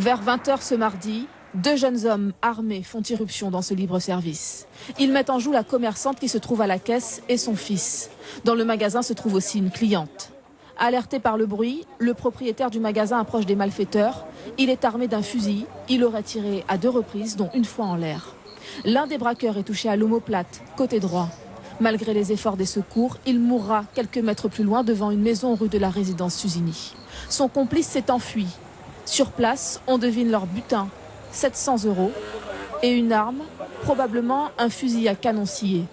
Vers 20 h ce mardi, deux jeunes hommes armés font irruption dans ce libre-service. Ils mettent en joue la commerçante qui se trouve à la caisse et son fils. Dans le magasin se trouve aussi une cliente. Alerté par le bruit, le propriétaire du magasin approche des malfaiteurs. Il est armé d'un fusil. Il aurait tiré à 2 reprises, dont une fois en l'air. L'un des braqueurs est touché à l'omoplate, côté droit. Malgré les efforts des secours, il mourra quelques mètres plus loin devant une maison rue de la Résidence Susini. Son complice s'est enfui. Sur place, on devine leur butin, 700 € et une arme, probablement un fusil à canon scié.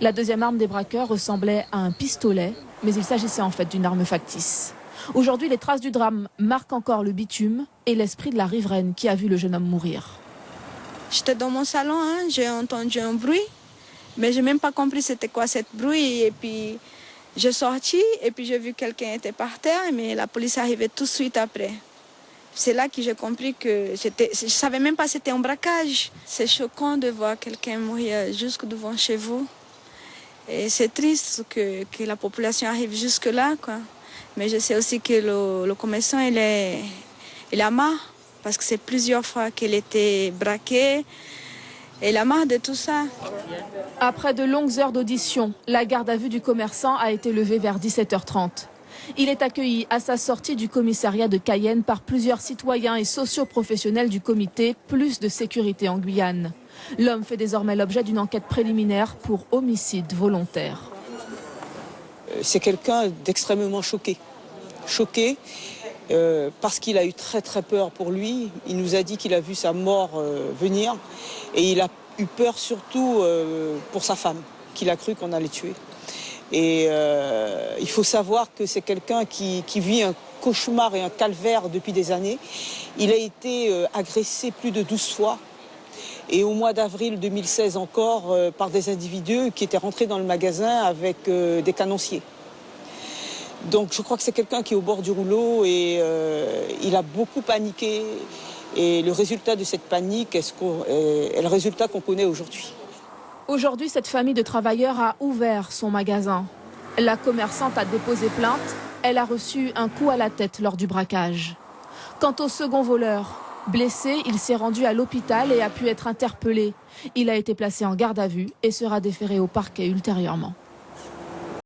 La deuxième arme des braqueurs ressemblait à un pistolet, mais il s'agissait en fait d'une arme factice. Aujourd'hui, les traces du drame marquent encore le bitume et l'esprit de la riveraine qui a vu le jeune homme mourir. J'étais dans mon salon, j'ai entendu un bruit, mais je n'ai même pas compris c'était quoi ce bruit. Et puis j'ai sorti et puis j'ai vu quelqu'un était par terre, mais la police arrivait tout de suite après. C'est là que j'ai compris que je ne savais même pas que c'était un braquage. C'est choquant de voir quelqu'un mourir jusque devant chez vous. Et c'est triste que la population arrive jusque-là, quoi. Mais je sais aussi que le commerçant, il a marre, parce que c'est plusieurs fois qu'il était braqué. Et il a marre de tout ça. Après de longues heures d'audition, la garde à vue du commerçant a été levée vers 17 h 30. Il est accueilli à sa sortie du commissariat de Cayenne par plusieurs citoyens et socio-professionnels du comité Plus de sécurité en Guyane. L'homme fait désormais l'objet d'une enquête préliminaire pour homicide volontaire. C'est quelqu'un d'extrêmement choqué. Choqué parce qu'il a eu très peur pour lui. Il nous a dit qu'il a vu sa mort venir et il a eu peur surtout pour sa femme, qu'il a cru qu'on allait tuer. Et il faut savoir que c'est quelqu'un qui vit un cauchemar et un calvaire depuis des années. Il a été agressé plus de 12 fois. Et au mois d'avril 2016 encore, par des individus qui étaient rentrés dans le magasin avec des canonciers. Donc je crois que c'est quelqu'un qui est au bord du rouleau et il a beaucoup paniqué. Et le résultat de cette panique est le résultat qu'on connaît aujourd'hui. Aujourd'hui, cette famille de travailleurs a ouvert son magasin. La commerçante a déposé plainte. Elle a reçu un coup à la tête lors du braquage. Quant au second voleur, blessé, il s'est rendu à l'hôpital et a pu être interpellé. Il a été placé en garde à vue et sera déféré au parquet ultérieurement.